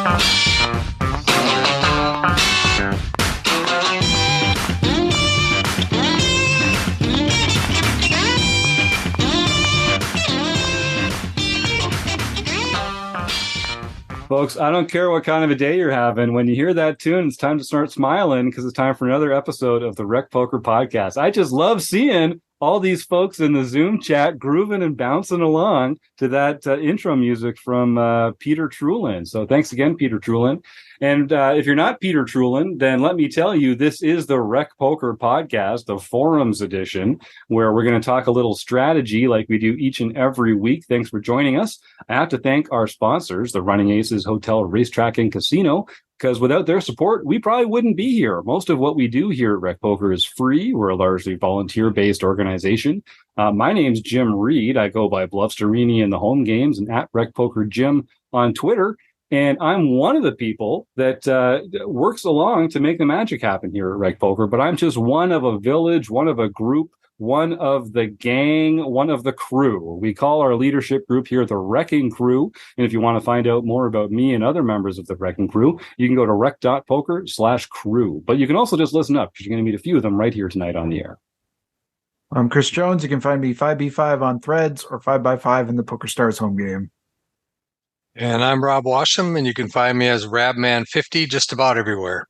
Folks, I don't care what kind of a day you're having. When you hear that tune, it's time to start smiling because it's time for another episode of the Rec Poker Podcast. I just love seeing all these folks in the Zoom chat grooving and bouncing along to that intro music from Peter Trulin. So thanks again, Peter Trulin. And if you're not Peter Trulin, then let me tell you, this is the Rec Poker Podcast, the Forums edition, where we're going to talk a little strategy like we do each and every week. Thanks for joining us. I have to thank our sponsors, the Running Aces Hotel, Racetrack, and Casino, because without their support, we probably wouldn't be here. Most of what we do here at Rec Poker is free. We're a largely volunteer-based organization. My name's Jim Reed. I go by Bluffsterini in the home games and at Rec Poker Jim on Twitter. And I'm one of the people that works along to make the magic happen here at Rec Poker. But I'm just one of a village, one of a group, one of the gang, one of the crew. We call our leadership group here the Wrecking Crew. And if you want to find out more about me and other members of the Wrecking Crew, you can go to rec.poker/crew. But you can also just listen up because you're going to meet a few of them right here tonight on the air. I'm Chris Jones. You can find me 5B5 on Threads or 5x5 in the Poker Stars home game. And I'm Rob Washam, and you can find me as Rabman50 just about everywhere.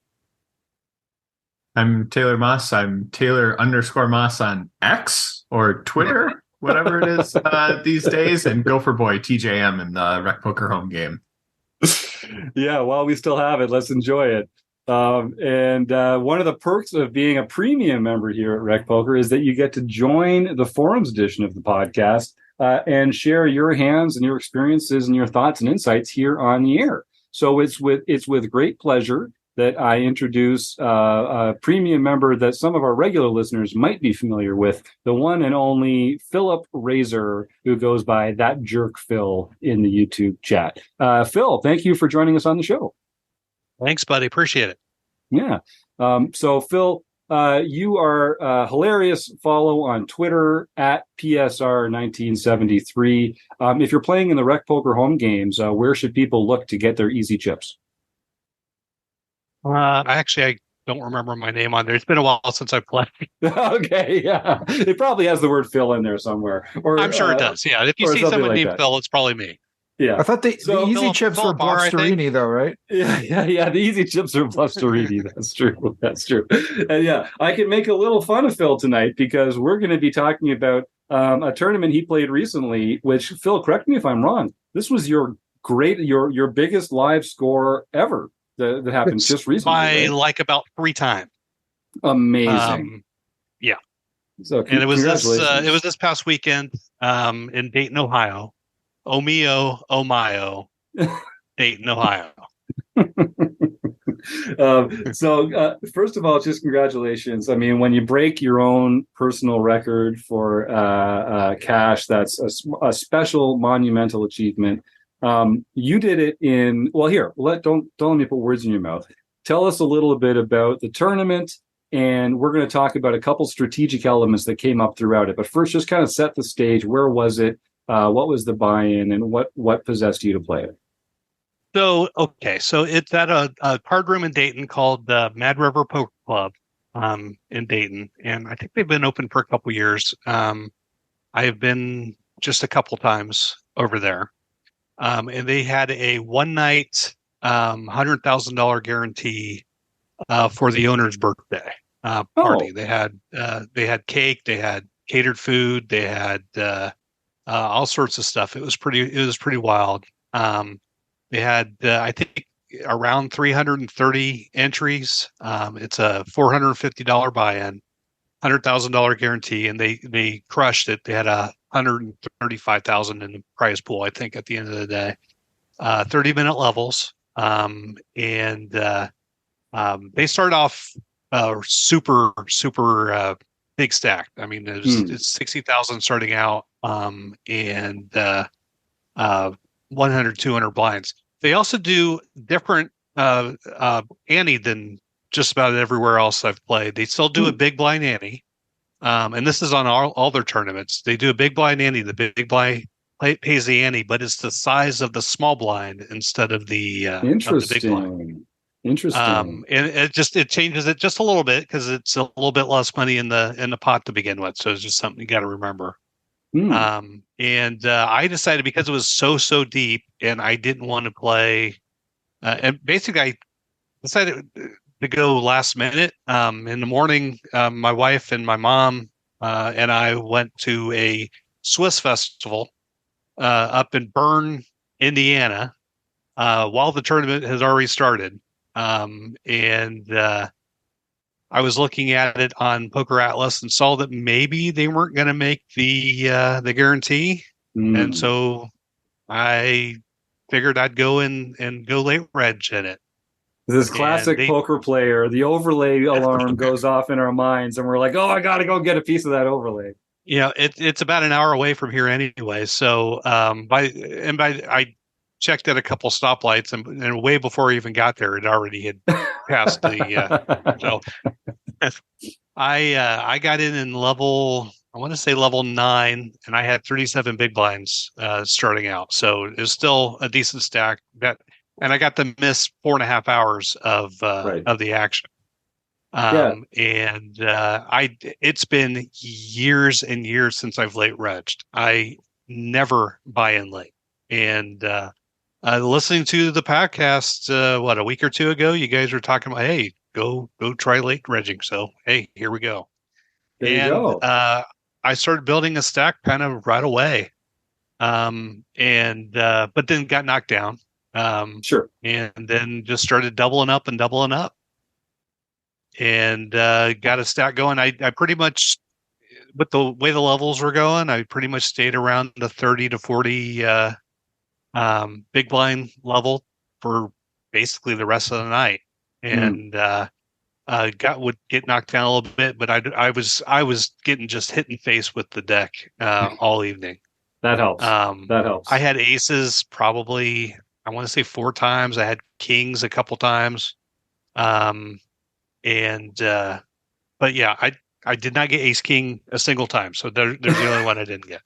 I'm Taylor Moss. I'm Taylor_Moss on X or Twitter, whatever it is these days, and Gopher Boy TJM in the Rec Poker home game. Yeah, while we still have it, let's enjoy it. And one of the perks of being a premium member here at Rec Poker is that you get to join the forums edition of the podcast and share your hands and your experiences and your thoughts and insights here on the air. So it's with great pleasure that I introduce a premium member that some of our regular listeners might be familiar with, the one and only Philip Razor, who goes by That Jerk Phil in the YouTube chat. Phil, thank you for joining us on the show. Thanks, buddy. Appreciate it. Yeah. So, Phil, you are hilarious. Follow on Twitter at PSR1973. If you're playing in the Rec Poker home games, where should people look to get their easy chips? I don't remember my name on there. It's been a while since I played. Okay, yeah. It probably has the word Phil in there somewhere. Or I'm sure it does. Yeah. If you see someone named Phil, it's probably me. Yeah. I thought the easy chips were Bluffsterini, though, right? Yeah. The easy chips are Bluffsterini. That's true. And yeah, I can make a little fun of Phil tonight because we're going to be talking about a tournament he played recently, which, Phil, correct me if I'm wrong, this was your biggest live score ever that happened just recently. By right? like about 3 times. Amazing. Yeah. So and it was this past weekend in Dayton, Ohio. Oh mio, oh myo, Dayton, Ohio. So first of all, just congratulations. I mean, when you break your own personal record for cash, that's a special monumental achievement. You did it in, well, here, don't let me put words in your mouth. Tell us a little bit about the tournament, and we're going to talk about a couple strategic elements that came up throughout it. But first, just kind of set the stage. Where was it? What was the buy-in, and what possessed you to play it? So it's at a card room in Dayton called the Mad River Poker Club in Dayton, and I think they've been open for a couple years. I have been just a couple times over there, and they had a one-night $100,000 guarantee for the owner's birthday party. They had cake, they had catered food, they had all sorts of stuff. It was pretty wild. They had, I think, around 330 entries. It's a $450 buy-in, $100,000 guarantee, and they crushed it. They had $135,000 in the prize pool, I think, at the end of the day. 30-minute levels, and they started off super big stacked. I mean, it's 60,000 starting out, and 100, 200 blinds. They also do different ante than just about everywhere else I've played. They still do a big blind ante, and this is on all their tournaments. They do a big blind ante. The big blind pays the ante, but it's the size of the small blind instead of the big blind. Interesting. And it changes it just a little bit because it's a little bit less money in the pot to begin with. So it's just something you got to remember. And I decided because it was so deep and I didn't want to play, and basically I decided to go last minute. In the morning, my wife and my mom and I went to a Swiss festival up in Bern, Indiana, while the tournament has already started. I was looking at it on Poker Atlas and saw that maybe they weren't going to make the guarantee, and so I figured I'd go and go late reg in it. This classic poker player, the overlay alarm goes off in our minds, and we're like, "Oh, I got to go get a piece of that overlay." It's about an hour away from here anyway. So I checked at a couple stoplights, and way before I even got there, it already had passed the. So I got in level, I want to say level 9, and I had 37 big blinds starting out. So it was still a decent stack. And I got to miss 4.5 hours of the action. It's been years and years since I've late regged. I never buy in late. And listening to the podcast, a week or two ago, you guys were talking about, hey, go try late regging. So, hey, here we go. There you go. I started building a stack kind of right away. But then got knocked down. Sure. And then just started doubling up. And got a stack going. I pretty much, with the way the levels were going, I pretty much stayed around the 30 to 40 big blind level for basically the rest of the night, and would get knocked down a little bit, but I was getting just hit in the face with the deck all evening. That helps. That helps. I had aces probably, I want to say 4 times. I had kings a couple times, but yeah, I did not get ace king a single time. So there's the only one I didn't get.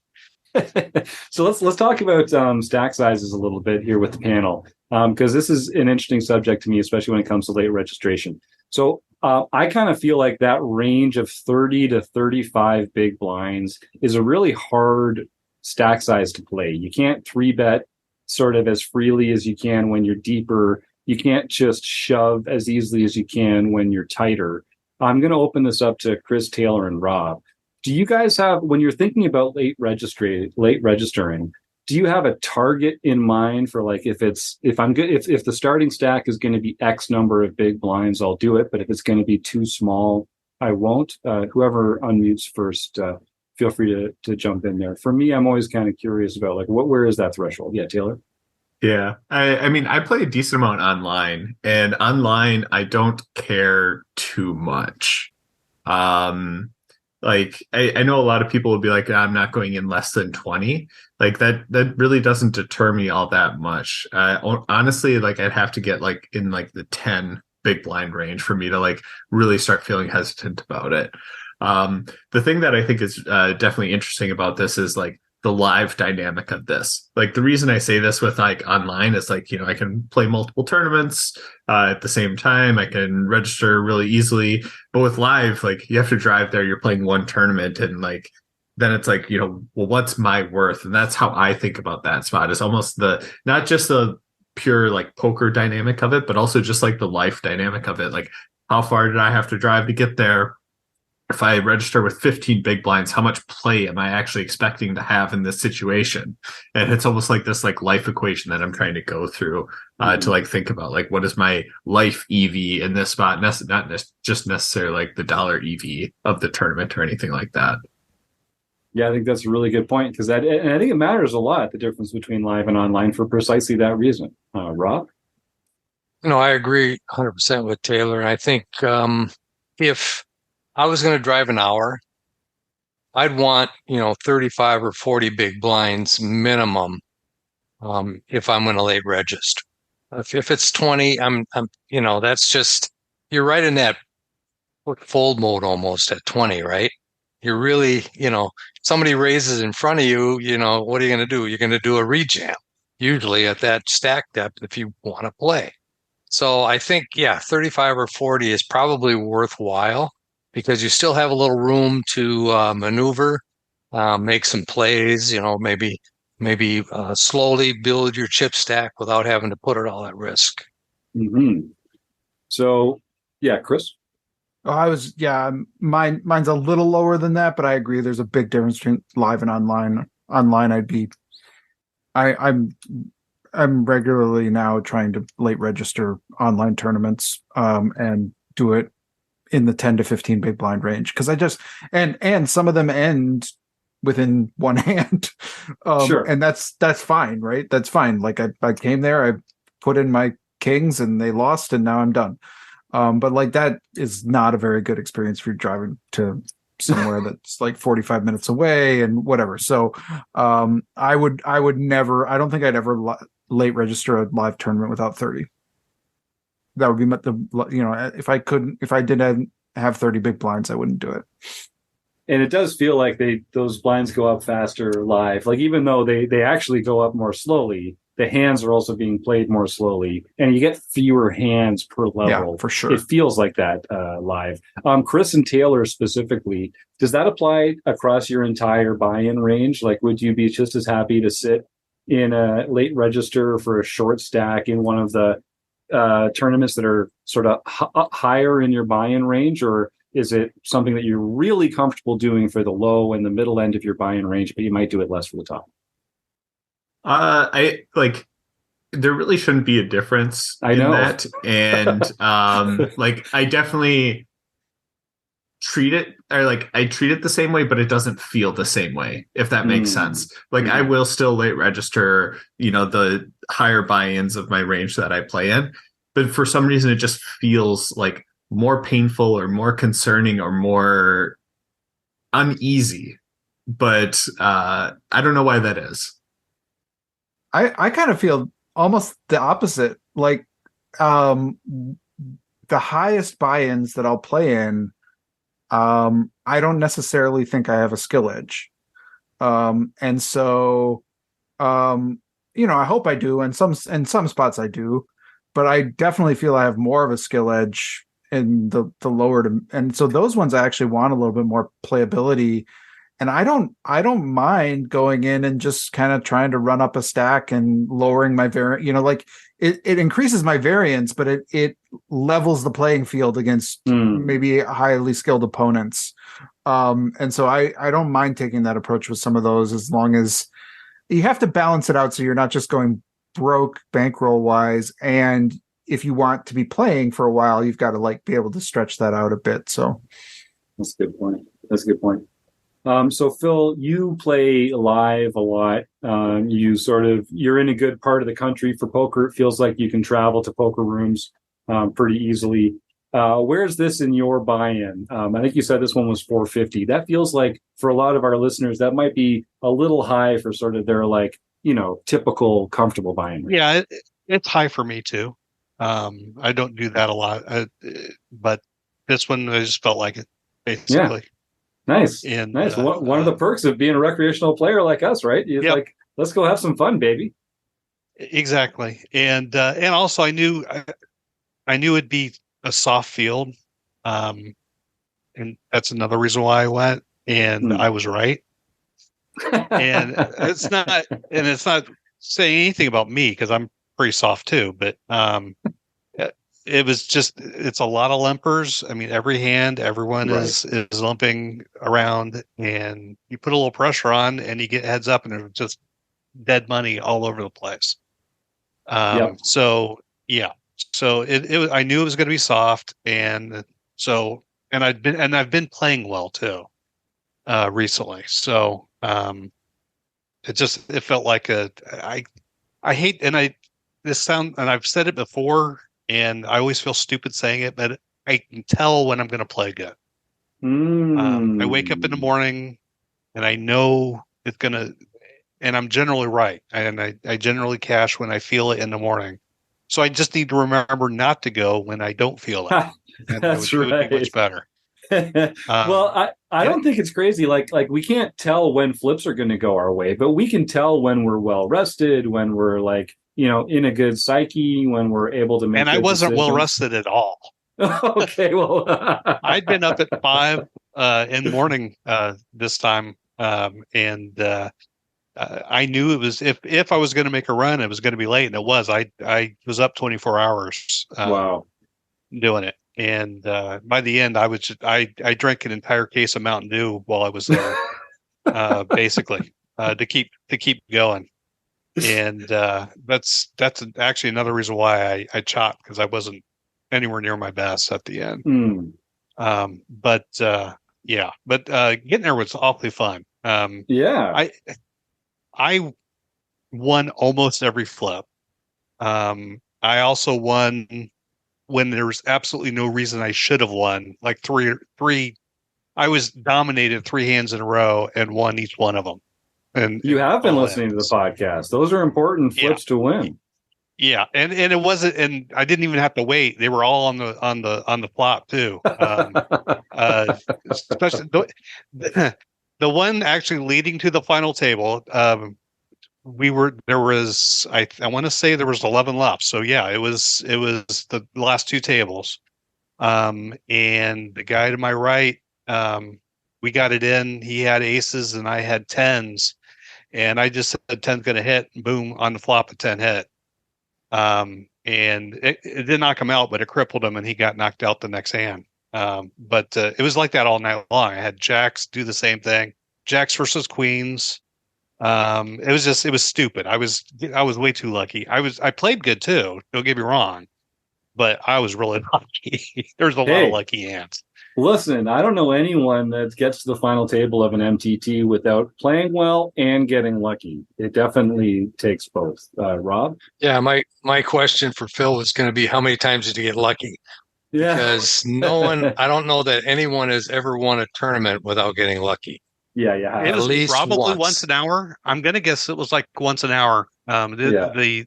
So let's talk about stack sizes a little bit here with the panel, because this is an interesting subject to me, especially when it comes to late registration. So I kind of feel like that range of 30 to 35 big blinds is a really hard stack size to play. You can't 3-bet sort of as freely as you can when you're deeper. You can't just shove as easily as you can when you're tighter. I'm going to open this up to Chris, Taylor, and Rob. Do you guys have, when you're thinking about late registering, do you have a target in mind for, like, if the starting stack is going to be X number of big blinds, I'll do it, but if it's going to be too small, I won't? Whoever unmutes first, feel free to jump in there. For me, I'm always kind of curious about, like, where is that threshold? Yeah, Taylor? Yeah, I mean, I play a decent amount online, and online I don't care too much. Like, I know a lot of people will be like, I'm not going in less than 20. Like, that really doesn't deter me all that much. Honestly, like, I'd have to get like in like the 10 big blind range for me to like really start feeling hesitant about it. The thing that I think is definitely interesting about this is like the live dynamic of this. Like, the reason I say this with like online is like, I can play multiple tournaments at the same time. I can register really easily, but with live, like, you have to drive there. You're playing one tournament, and like, then it's like, well, what's my worth? And that's how I think about that spot. It's almost not just the pure like poker dynamic of it, but also just like the life dynamic of it. Like, how far did I have to drive to get there? If I register with 15 big blinds, how much play am I actually expecting to have in this situation? And it's almost like this like life equation that I'm trying to go through to like think about, like, what is my life EV in this spot? Not just necessarily like the dollar EV of the tournament or anything like that. Yeah, I think that's a really good point, because and I think it matters a lot, the difference between live and online, for precisely that reason. Rob? No, I agree 100% with Taylor. I think if I was going to drive an hour, I'd want, 35 or 40 big blinds minimum if I'm going to late register. If it's 20, I'm that's just, you're right in that fold mode almost at 20, right? You're really, somebody raises in front of you, what are you going to do? You're going to do a rejam, usually at that stack depth if you want to play. So I think, 35 or 40 is probably worthwhile because you still have a little room to maneuver, make some plays, maybe slowly build your chip stack without having to put it all at risk. Mm-hmm. So, Chris? Mine's a little lower than that, but I agree. There's a big difference between live and online. Online, I'm regularly now trying to late register online tournaments, and do it in the 10 to 15 big blind range because I just and some of them end within one hand, Sure. and that's fine, right? That's fine. Like I came there, I put in my kings, and they lost, and now I'm done. But like that is not a very good experience if you're driving to somewhere that's like 45 minutes away and whatever. So I would never, I don't think I'd ever late register a live tournament without 30. That would be if I didn't have 30 big blinds, I wouldn't do it. And it does feel like those blinds go up faster live. Like even though they actually go up more slowly, the hands are also being played more slowly, and you get fewer hands per level. Yeah, for sure. It feels like that live. Chris and Taylor specifically, does that apply across your entire buy-in range? Like, would you be just as happy to sit in a late register for a short stack in one of the tournaments that are sort of higher in your buy-in range, or is it something that you're really comfortable doing for the low and the middle end of your buy-in range, but you might do it less for the top? There really shouldn't be a difference in that. And I definitely treat it the same way, but it doesn't feel the same way, if that makes sense. Like I will still late register, the higher buy-ins of my range that I play in, but for some reason it just feels like more painful or more concerning or more uneasy. But I don't know why that is. I kind of feel almost the opposite. Like the highest buy-ins that I'll play in, I don't necessarily think I have a skill edge. And so I hope I do, and in some spots I do, but I definitely feel I have more of a skill edge in the lower and so those ones I actually want a little bit more playability. And I don't mind going in and just kind of trying to run up a stack and lowering my variant, it increases my variance, but it levels the playing field against maybe highly skilled opponents. And so I don't mind taking that approach with some of those, as long as you have to balance it out so you're not just going broke bankroll wise. And if you want to be playing for a while, you've got to be able to stretch that out a bit. So that's a good point. So Phil, you play live a lot. You're in a good part of the country for poker. It feels like you can travel to poker rooms pretty easily. Where's this in your buy-in? I think you said this one was 450. That feels like for a lot of our listeners, that might be a little high for sort of their typical comfortable buy-in. Yeah, it's high for me too. I don't do that a lot, but this one I just felt like it basically. Yeah. Nice. And nice. One of the perks of being a recreational player like us, right? You're let's go have some fun, baby. Exactly. And also I knew it'd be a soft field. And that's another reason why I went, and I was right. And it's not saying anything about me, because I'm pretty soft too, but it's a lot of limpers. I mean, every hand, everyone is lumping around, and you put a little pressure on and you get heads up, and it's just dead money all over the place. So I knew it was going to be soft. And I've been playing well too, recently. So, it felt like I hate, and I've said it before, and I always feel stupid saying it, but I can tell when I'm going to play good. I wake up in the morning and I know it's going to, and I'm generally right. And I generally cash when I feel it in the morning. So I just need to remember not to go when I don't feel it. And That's it would be much better. Well, I don't think it's crazy. Like we can't tell when flips are going to go our way, but we can tell when we're well rested, when we're like, in a good psyche, when we're able to make. And I good wasn't well decisions. rested at all. Okay, well, I'd been up at 5 in the morning this time, and I knew it was if I was going to make a run, it was going to be late, and it was. I was up 24 hours wow. doing it, and by the end, I drank an entire case of Mountain Dew while I was there, basically to keep going. And that's actually another reason why I chopped, because I wasn't anywhere near my best at the end. But getting there was awfully fun. Yeah. I won almost every flip. I also won when there was absolutely no reason I should have won. Like three. I was dominated 3 hands in a row and won each one of them. And you have been all listening to the podcast. Those are important flips to win. Yeah, and it wasn't, and I didn't even have to wait. They were all on the plot too. Especially the one actually leading to the final table. There was I want to say there was 11 left. So yeah, it was the last 2 tables. And the guy to my right, we got it in. He had aces and I had 10s, and I just said 10's going to hit. And boom, on the flop, a 10 hit. And it did knock him out, but it crippled him, and he got knocked out the next hand. But it was like that all night long. I had jacks do the same thing, jacks versus queens. It was stupid. I was way too lucky. I played good too. Don't get me wrong, but I was really lucky. There's a lot of lucky hands. Listen, I don't know anyone that gets to the final table of an MTT without playing well and getting lucky. It definitely takes both. Rob? Yeah, my question for Phil was going to be, how many times did you get lucky? Yeah. Because I don't know that anyone has ever won a tournament without getting lucky. Yeah. It was at least probably once an hour. I'm going to guess it was like once an hour. The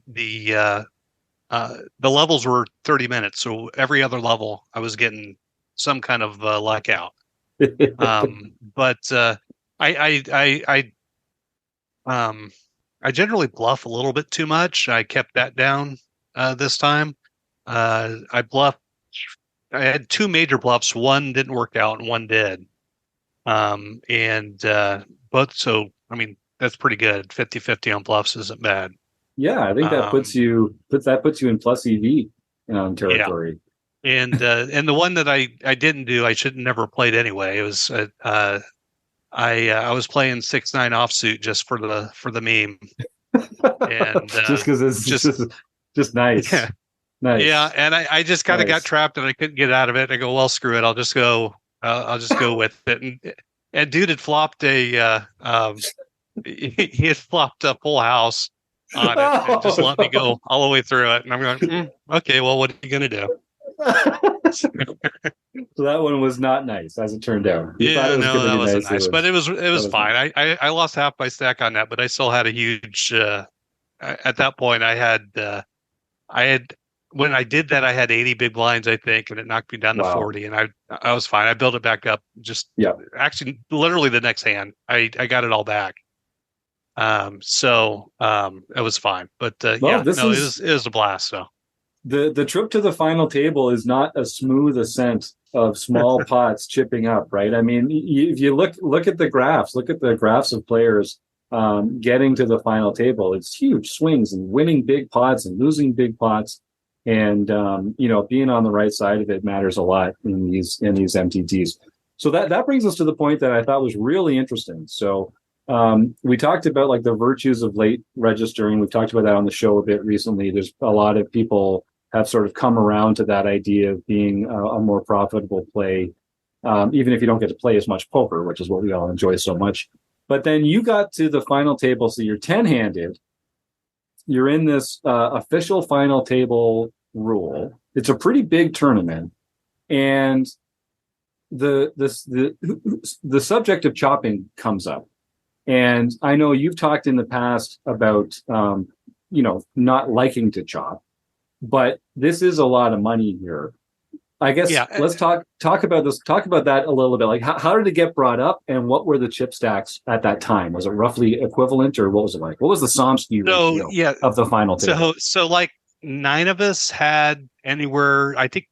levels were 30 minutes, so every other level I was getting some kind of luck out. But I generally bluff a little bit too much. I kept that down this time. I bluffed. I had 2 major bluffs. One didn't work out, and one did. Both. So I mean, that's pretty good. 50-50 on bluffs isn't bad. Yeah, I think that puts you in plus EV territory. Yeah. And the one that I didn't do, I should have never played anyway. It was I was playing 6-9 offsuit just for the meme, and just because it's just nice. Yeah. Nice. Yeah, and I just kind of got trapped and I couldn't get out of it. I go, well, screw it. I'll just go with it. And dude had flopped he had flopped a full house on it and just let me go all the way through it. And I'm going, okay, well, what are you gonna do? So that one was not nice, as it turned out. That wasn't nice, but it was fine. I lost half my stack on that, but I still had a huge. At that point, I had when I did that, I had 80 big blinds, I think, and it knocked me down to 40, and I was fine. I built it back up. Actually, literally the next hand, I got it all back. So it was fine, but it was a blast. So. The trip to the final table is not a smooth ascent of small pots chipping up, right? I mean, if you look at the graphs of players getting to the final table, it's huge swings and winning big pots and losing big pots, and being on the right side of it matters a lot in these MTTs. So that brings us to the point that I thought was really interesting. So we talked about like the virtues of late registering. We've talked about that on the show a bit recently. There's a lot of people have sort of come around to that idea of being a more profitable play, even if you don't get to play as much poker, which is what we all enjoy so much. But then you got to the final table, so you're 10-handed. You're in this official final table rule. It's a pretty big tournament, and the subject of chopping comes up. And I know you've talked in the past about not liking to chop. But this is a lot of money here. I guess Yeah. let's talk about this. Talk about that a little bit. Like, how did it get brought up, and what were the chip stacks at that time? Was it roughly equivalent, or what was it like? What was the Somsky So ratio yeah, of the final table? so like 9 of us had anywhere. I think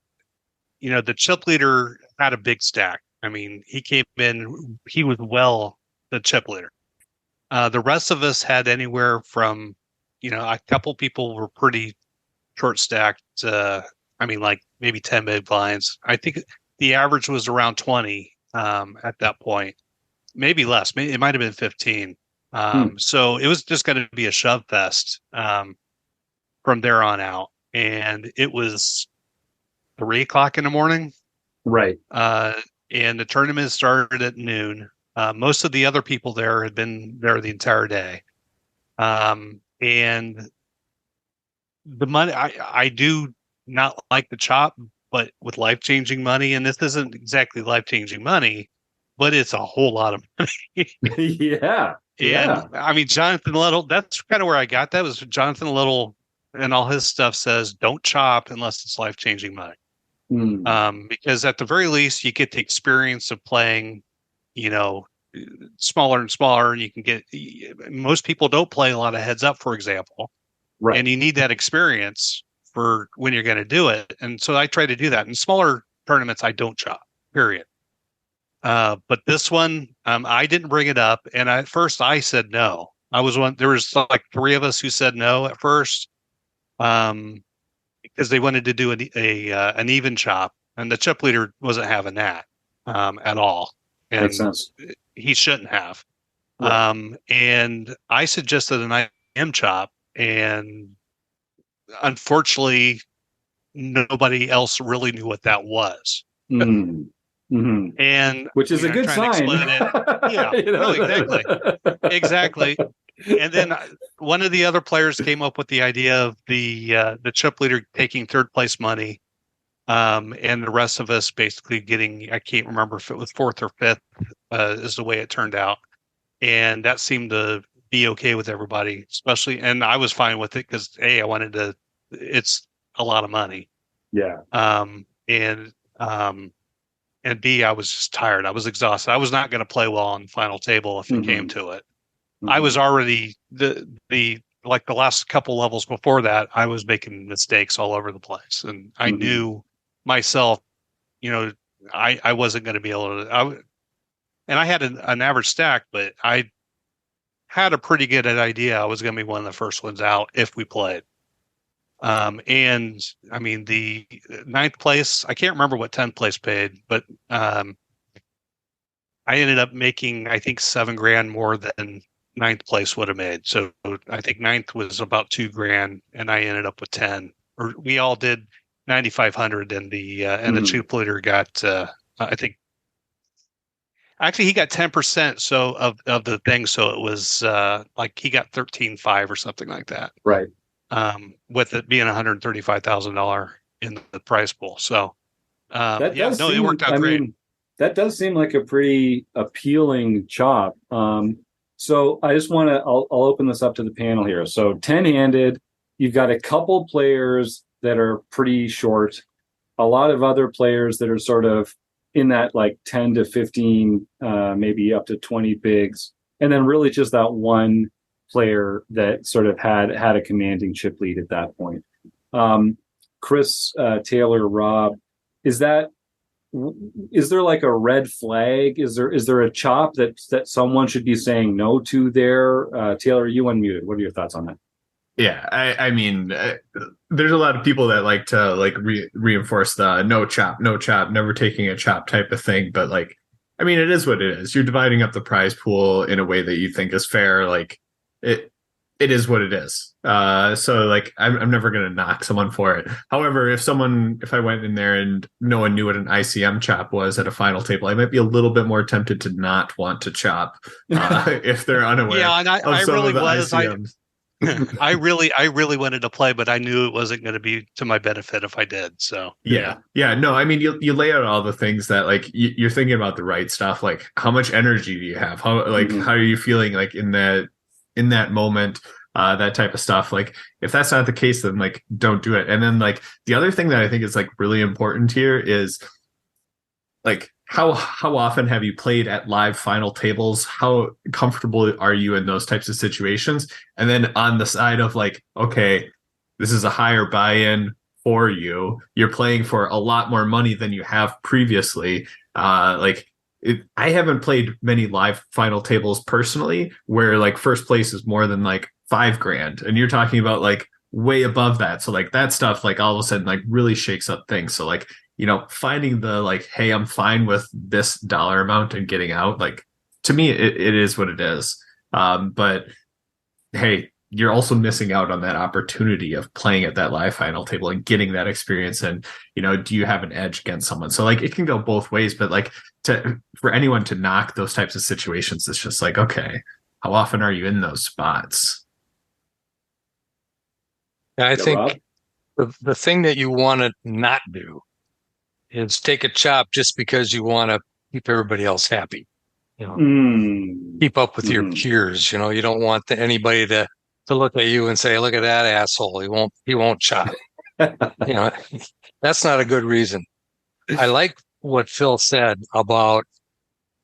the chip leader had a big stack. I mean, he came in. He was the chip leader. The rest of us had anywhere from, a couple people were pretty short stacked. I mean, like maybe 10 big blinds. I think the average was around 20 at that point, maybe less. Maybe it might have been 15. So it was just going to be a shove fest from there on out, and it was 3 o'clock in the morning. Right. And the tournament started at noon. Most of the other people there had been there the entire day. And the money, I do not like the chop, but with life-changing money, and this isn't exactly life-changing money, but it's a whole lot of money. Yeah. And I mean, Jonathan Little, that's kind of where I got that, was Jonathan Little, and all his stuff says, don't chop unless it's life-changing money. Because at the very least, you get the experience of playing, smaller and smaller, and you can get, most people don't play a lot of heads up, for example. Right. And you need that experience for when you're going to do it. And so I try to do that. In smaller tournaments, I don't chop, period. But this one, I didn't bring it up. And at first I said no. There was like 3 of us who said no at first. Because they wanted to do an even chop, and the chip leader wasn't having that at all. And makes sense. He shouldn't have. Right. And I suggested an IM chop, and unfortunately, nobody else really knew what that was. Mm-hmm. And which is a good sign. Yeah, no, exactly. And then one of the other players came up with the idea of the chip leader taking third place money, and the rest of us basically getting, I can't remember if it was 4th or 5th, is the way it turned out. And that seemed to be okay with everybody, especially, and I was fine with it because it's a lot of money. Yeah. And B, I was just tired. I was exhausted. I was not going to play well on the final table if it came to it. I was already the last couple levels before that, I was making mistakes all over the place, and I knew myself. I wasn't going to be able to. And I had an average stack, but I had a pretty good idea I was going to be one of the first ones out if we played. And I mean, the 9th place, I can't remember what 10th place paid, but I ended up making, I think, $7,000 more than 9th place would have made. So I think 9th was about $2,000, and I ended up with 10. Or we all did 9,500, and the chip leader got I think actually he got 10% of the thing, so it was like he got 13,500 or something like that. Right. With it being $135,000 in the prize pool. So it worked out great. Mean, that does seem like a pretty appealing chop. So I just want to, I'll open this up to the panel here. So 10-handed, you've got a couple players that are pretty short, a lot of other players that are sort of in that like 10 to 15, maybe up to 20 bigs. And then really just that one player that sort of had a commanding chip lead at that point. Chris, Taylor, Rob, is there like a red flag? Is there a chop that someone should be saying no to there? Taylor, you unmuted. What are your thoughts on that? Yeah, I mean, there's a lot of people that like to reinforce the no chop, never taking a chop type of thing. But like, I mean, it is what it is. You're dividing up the prize pool in a way that you think is fair. Like it is what it is. So like, I'm never going to knock someone for it. However, if I went in there and no one knew what an ICM chop was at a final table, I might be a little bit more tempted to not want to chop if they're unaware. Yeah, and I really was. ICMs. I really wanted to play, but I knew it wasn't going to be to my benefit if I did. So yeah. No, I mean, you lay out all the things that like you're thinking about the right stuff. Like how much energy do you have? How are you feeling like in that moment? that type of stuff. Like if that's not the case, then like don't do it. And then like the other thing that I think is like really important here is like how often have you played at live final tables? How comfortable are you in those types of situations? And then on the side of like, okay, this is a higher buy-in for you. You're playing for a lot more money than you have previously. I haven't played many live final tables personally where like first place is more than like $5,000, and you're talking about like way above that. So like that stuff like all of a sudden like really shakes up things. So like, you know, finding the like, hey, I'm fine with this dollar amount and getting out. Like to me, it is what it is. But hey, you're also missing out on that opportunity of playing at that live final table and getting that experience. And, you know, do you have an edge against someone? So like it can go both ways, but like for anyone to knock those types of situations, it's just like, okay, how often are you in those spots? I think the thing that you want to not do is take a chop just because you want to keep everybody else happy. You know, keep up with your peers. You know, you don't want anybody to look at you and say, "Look at that asshole. He won't chop." You know, that's not a good reason. I like what Phil said about,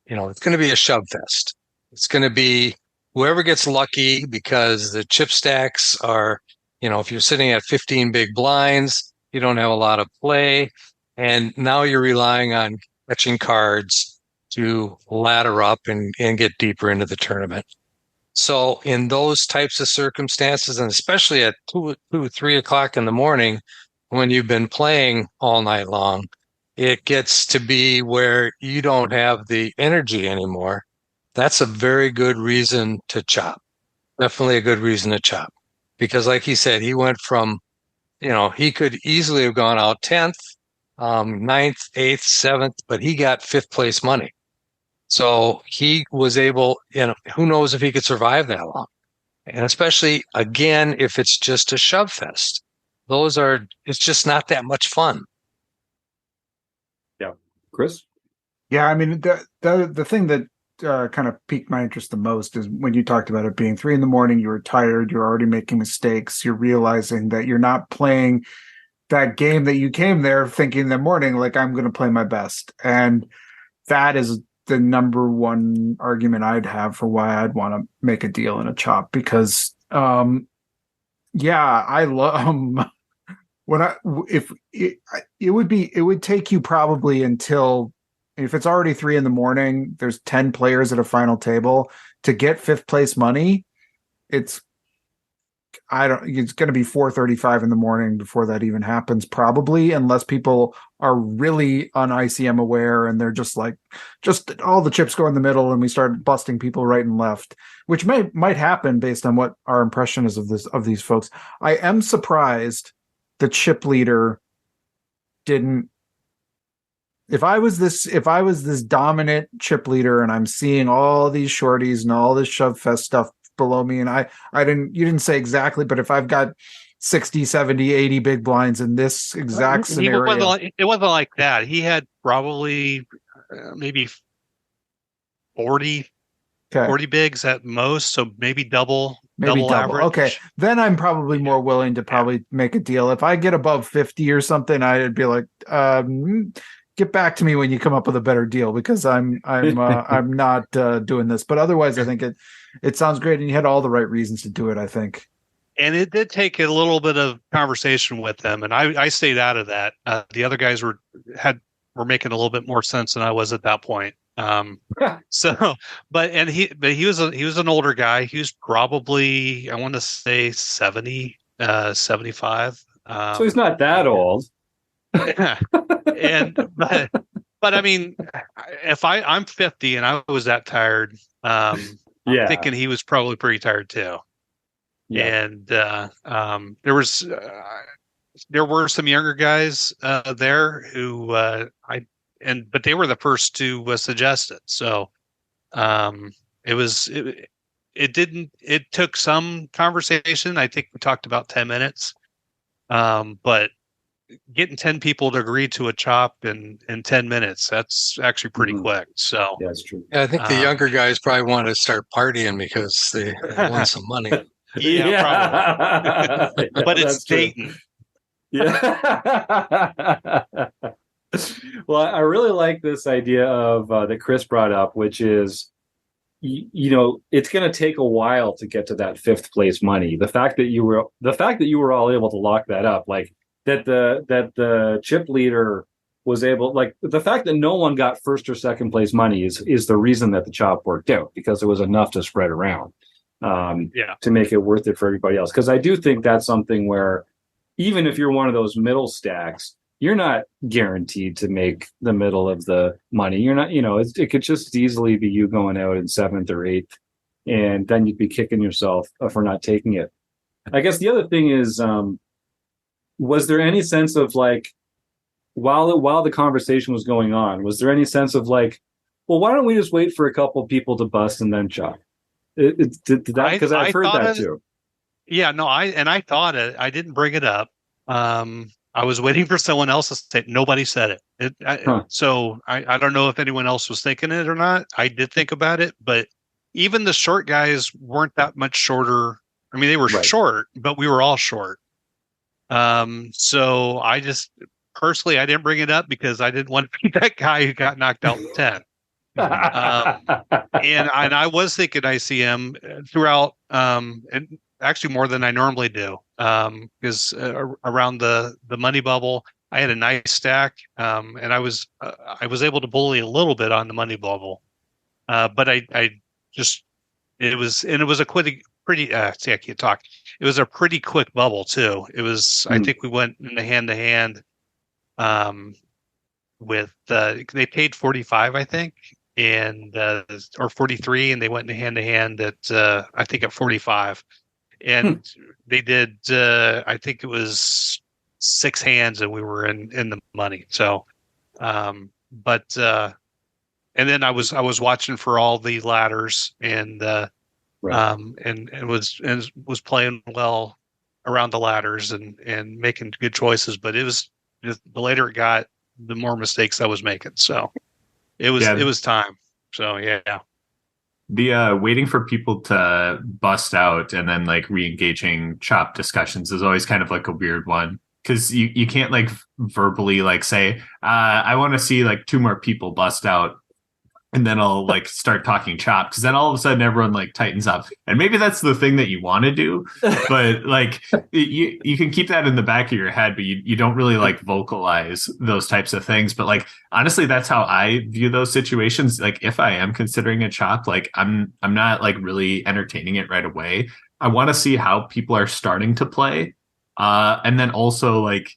you know, it's going to be a shove fest. It's going to be whoever gets lucky because the chip stacks are, you know, if you're sitting at 15 big blinds, you don't have a lot of play. And now you're relying on catching cards to ladder up and get deeper into the tournament. So in those types of circumstances, and especially at 2, 3 o'clock in the morning, when you've been playing all night long, it gets to be where you don't have the energy anymore. That's a very good reason to chop. Definitely a good reason to chop. Because like he said, he went from, you know, he could easily have gone out 10th, 9th, 8th, 7th, but he got 5th place money. So he was able, you know, who knows if he could survive that long. And especially, again, if it's just a shove fest. It's just not that much fun. Yeah. Chris? Yeah, I mean, the thing that kind of piqued my interest the most is when you talked about it being 3 a.m, you were tired, you're already making mistakes, you're realizing that you're not playing that game that you came there thinking in the morning, like, I'm going to play my best. And that is the number one argument I'd have for why I'd want to make a deal in a chop, because I love it would take you probably until, if it's already 3 a.m, there's 10 players at a final table to get 5th place money. It's going to be 4:35 in the morning before that even happens, probably, unless people are really un-ICM aware and they're just all the chips go in the middle and we start busting people right and left, which might happen based on what our impression is of these folks. I am surprised the chip leader didn't. If I was this dominant chip leader and I'm seeing all these shorties and all this shove fest stuff below me, and you didn't say exactly, but if I've got 60, 70, 80 big blinds in this exact scenario. It wasn't like that. He had probably maybe 40 bigs at most, so maybe double average. Okay, then I'm probably more willing to make a deal. If I get above 50 or something, I'd be like, get back to me when you come up with a better deal, because I'm not doing this. But otherwise, I think it sounds great, and you had all the right reasons to do it, I think. And it did take a little bit of conversation with them, and I stayed out of that. The other guys were making a little bit more sense than I was at that point. But he was an older guy. He was probably, I want to say 70, 75. So he's not that old. But I mean, if I'm 50 and I was that tired, I'm thinking he was probably pretty tired too. Yeah. And there were some younger guys there who but they were the first to suggest it. So it took some conversation. I think we talked about 10 minutes. But getting 10 people to agree to a chop in 10 minutes, that's actually pretty quick. So yeah, that's true. Yeah, I think the younger guys probably want to start partying because they won some money. Yeah, probably. But it's That's true. Dayton. Yeah. Well, I really like this idea of that Chris brought up, which is, it's going to take a while to get to that fifth place money. The fact that you were all able to lock that up, like that the chip leader was able, like the fact that no one got first or second place money is the reason that the chop worked out, because there was enough to spread around, to make it worth it for everybody else. Because I do think that's something where even if you're one of those middle stacks, you're not guaranteed to make the middle of the money. You're not, it could just easily be you going out in seventh or eighth, and then you'd be kicking yourself for not taking it. I guess the other thing is, was there any sense of like, while the conversation was going on, was there any sense of like, well, why don't we just wait for a couple of people to bust and then chop? Did that, because I've heard that too. Yeah, no, I thought it. I didn't bring it up. I was waiting for someone else to say it. Nobody said it. So I don't know if anyone else was thinking it or not. I did think about it, but even the short guys weren't that much shorter. I mean, they were short, but we were all short. So I just personally, I didn't bring it up because I didn't want to be that guy who got knocked out in 10. And I was thinking ICM throughout, and actually more than I normally do, because around the money bubble, I had a nice stack, and I was able to bully a little bit on the money bubble, but I just it was a pretty see, I can't talk. It was a pretty quick bubble too. It was I think we went in the hand to hand, with they paid 45, I think, and or 43, and they went in hand to hand at I think at 45. And they did, I think it was 6 hands, and we were in the money. So, and then I was watching for all the ladders, and was playing well around the ladders and making good choices. But it was just, the later it got, the more mistakes I was making. So it was time. So yeah. The waiting for people to bust out and then like re-engaging chop discussions is always kind of like a weird one, because you can't like verbally like say, I want to see like 2 more people bust out, and then I'll like start talking chop, because then all of a sudden everyone like tightens up. And maybe that's the thing that you want to do, but like you can keep that in the back of your head, but you don't really like vocalize those types of things. But like honestly, that's how I view those situations. Like if I am considering a chop, like I'm not like really entertaining it right away. I want to see how people are starting to play, and then also like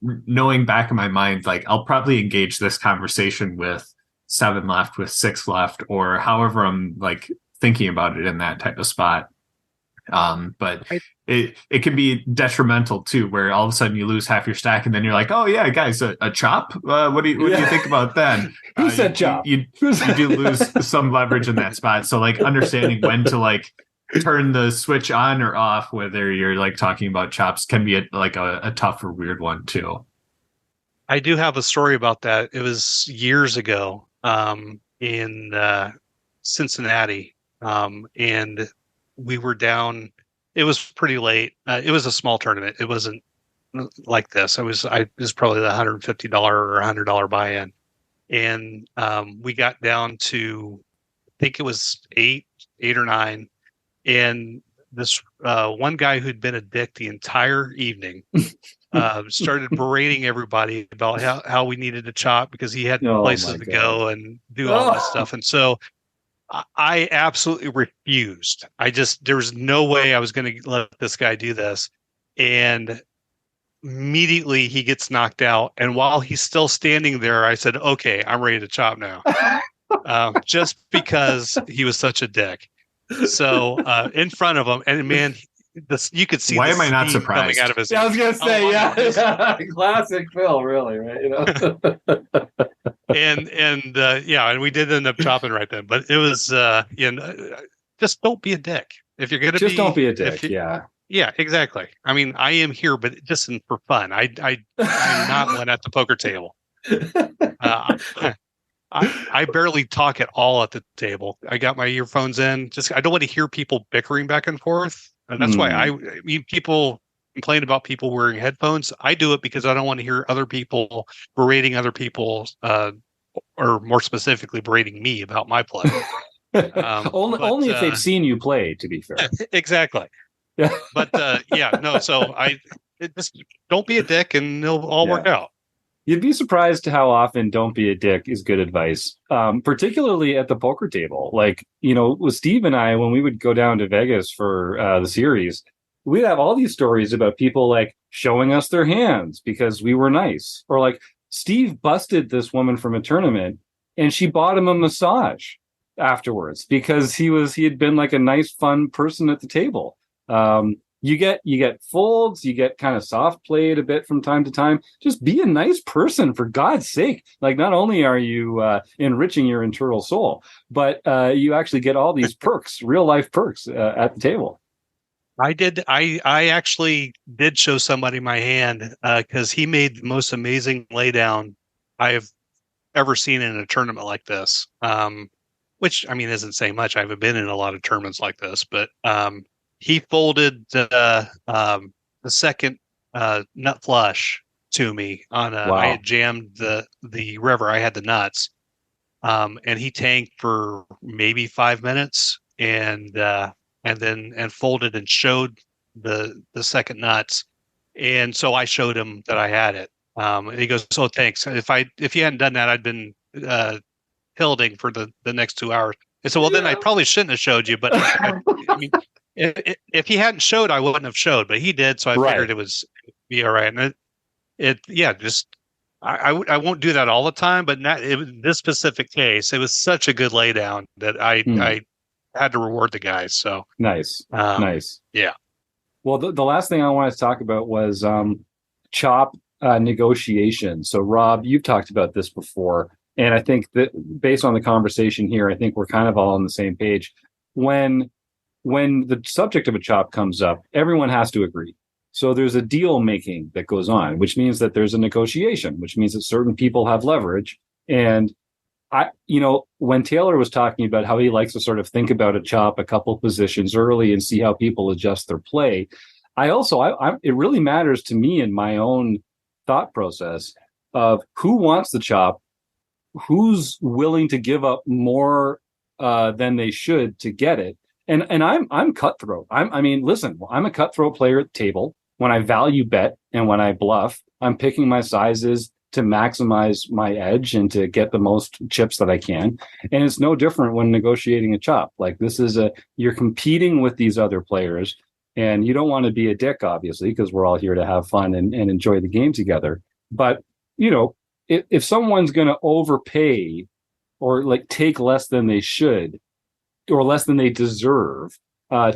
knowing back in my mind, like I'll probably engage this conversation with 7 left, with 6 left, or however I'm like thinking about it in that type of spot. But it can be detrimental too, where all of a sudden you lose half your stack, and then you're like, oh yeah, guys, a chop. What do you think about then? Who said chop? You do lose some leverage in that spot. So like understanding when to like turn the switch on or off, whether you're like talking about chops, can be a tough or weird one too. I do have a story about that. It was years ago, in Cincinnati, and we were down. It was pretty late. It was a small tournament. It wasn't like this. It was probably the $150 or $100 buy-in, and we got down to, I think it was 8 or 9, and this one guy who'd been a dick the entire evening started berating everybody about how we needed to chop because he had places to go and do all this stuff. And so I absolutely refused. There was no way I was going to let this guy do this. And immediately he gets knocked out. And while he's still standing there, I said, okay, I'm ready to chop now. Just because he was such a dick. So in front of him, and man, you could see. Why am I not surprised? Coming out of his I was gonna say, classic Phil, really, right? And we did end up chopping right then. But it was, just don't be a dick if you're gonna don't be a dick. Yeah, exactly. I mean, I am here, but just for fun. I'm not one at the poker table. I barely talk at all at the table. I got my earphones in. I don't want to hear people bickering back and forth. And that's why I mean, people complain about people wearing headphones. I do it because I don't want to hear other people berating other people, or more specifically, berating me about my play. Only if they've seen you play, to be fair. Exactly. Yeah. But no. So just don't be a dick, and it'll all work out. You'd be surprised how often "don't be a dick" is good advice, particularly at the poker table. Like, with Steve and I, when we would go down to Vegas for the series, we'd have all these stories about people like showing us their hands because we were nice, or like Steve busted this woman from a tournament and she bought him a massage afterwards because he had been like a nice, fun person at the table. You get folds, you get kind of soft played a bit from time to time. Just be a nice person, for God's sake. Like, not only are you enriching your internal soul, but you actually get all these perks, real life perks at the table. I actually did show somebody my hand because he made the most amazing laydown I've ever seen in a tournament like this. Which, I mean, isn't saying much. I haven't been in a lot of tournaments like this, but he folded the second nut flush to me on a. Wow. I had jammed the river. I had the nuts, and he tanked for maybe 5 minutes, and then folded and showed the second nuts, and so I showed him that I had it. And he goes, "Oh, thanks. If you hadn't done that, I'd been hilding for the next 2 hours." And so, well, then I probably shouldn't have showed you, but I mean. If he hadn't showed, I wouldn't have showed, but he did, so I figured it was be all right. And I won't do that all the time, but this specific case, it was such a good laydown that I had to reward the guys. So nice. Yeah. Well, the last thing I wanted to talk about was chop negotiation. So, Rob, you've talked about this before, and I think that based on the conversation here, I think we're kind of all on the same page. When the subject of a chop comes up, everyone has to agree. So there's a deal making that goes on, which means that there's a negotiation, which means that certain people have leverage. And when Taylor was talking about how he likes to sort of think about a chop a couple positions early and see how people adjust their play, it really matters to me in my own thought process of who wants the chop, who's willing to give up more than they should to get it. And I'm cutthroat. Listen, I'm a cutthroat player at the table. When I value bet and when I bluff, I'm picking my sizes to maximize my edge and to get the most chips that I can. And it's no different when negotiating a chop. Like, you're competing with these other players, and you don't want to be a dick, obviously, because we're all here to have fun and enjoy the game together. But, if someone's going to overpay or like take less than they should, or less than they deserve,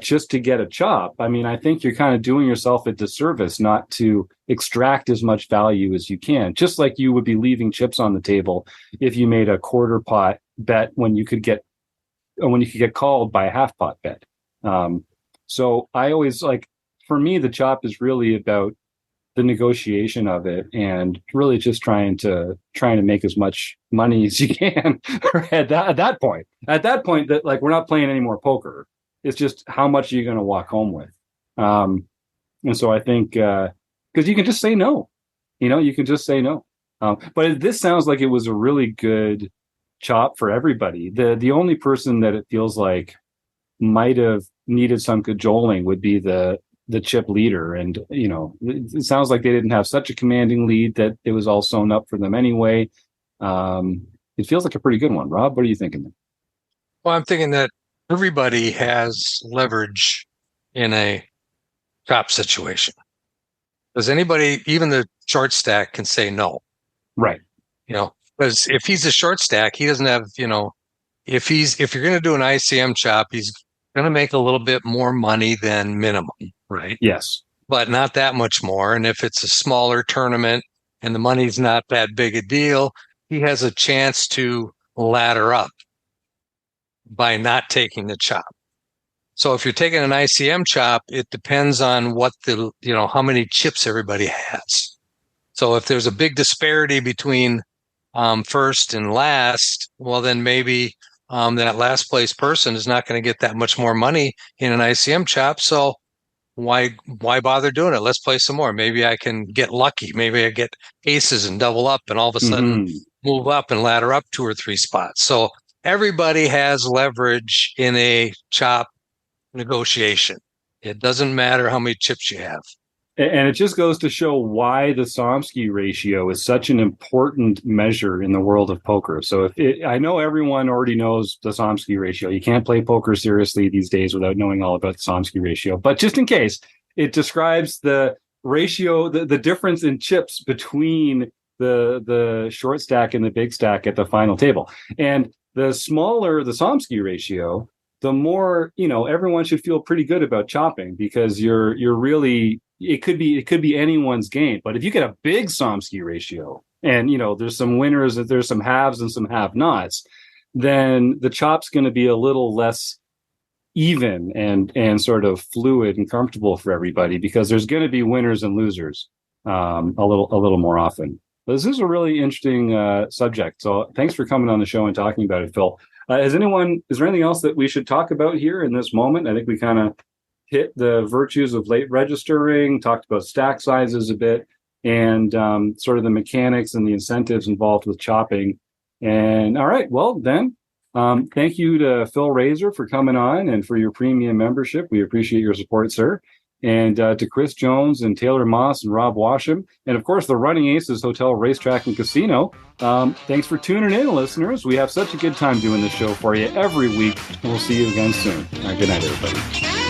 just to get a chop, I think you're kind of doing yourself a disservice not to extract as much value as you can. Just like you would be leaving chips on the table if you made a quarter pot bet when you could get called by a half pot bet. So I always for me, the chop is really about the negotiation of it and really just trying to make as much money as you can at that point that we're not playing any more poker. It's just how much are you going to walk home with. And so I think because you can just say no, you can just say no. But this sounds like it was a really good chop for everybody. The only person that it feels like might have needed some cajoling would be the chip leader, and it sounds like they didn't have such a commanding lead that it was all sewn up for them anyway. It feels like a pretty good one. Rob, what are you thinking? Well, I'm thinking that everybody has leverage in a chop situation. Does anybody, even the short stack, can say no? Right. Because if he's a short stack, he doesn't have, if you're going to do an ICM chop, he's going to make a little bit more money than minimum. Right. Yes. But not that much more. And if it's a smaller tournament and the money's not that big a deal, he has a chance to ladder up by not taking the chop. So if you're taking an ICM chop, it depends on what how many chips everybody has. So if there's a big disparity between first and last, well, then maybe that last place person is not going to get that much more money in an ICM chop. So why bother doing it? Let's play some more. Maybe I can get lucky. Maybe I get aces and double up and all of a sudden move up and ladder up 2 or 3 spots. So everybody has leverage in a chop negotiation. It doesn't matter how many chips you have. And it just goes to show why the Somsky ratio is such an important measure in the world of poker. So I know everyone already knows the Somsky ratio. You can't play poker seriously these days without knowing all about the Somsky ratio. But just in case, it describes the ratio, the difference in chips between the short stack and the big stack at the final table. And the smaller the Somsky ratio, the more, everyone should feel pretty good about chopping, because you're really, it could be anyone's game. But if you get a big Somsky ratio and, there's some winners, there's some haves and some have-nots, then the chop's going to be a little less even and sort of fluid and comfortable for everybody, because there's going to be winners and losers a little more often. But this is a really interesting subject. So thanks for coming on the show and talking about it, Phil. Is there anything else that we should talk about here in this moment? I think we kind of hit the virtues of late registering, talked about stack sizes a bit, and sort of the mechanics and the incentives involved with chopping. And all right, well then, thank you to Phil Razor for coming on and for your premium membership. We appreciate your support, sir. And to Chris Jones and Taylor Moss and Rob Washam, and of course the Running Aces Hotel, Racetrack, and Casino. Thanks for tuning in, listeners. We have such a good time doing this show for you every week. We'll see you again soon. All right, good night, everybody.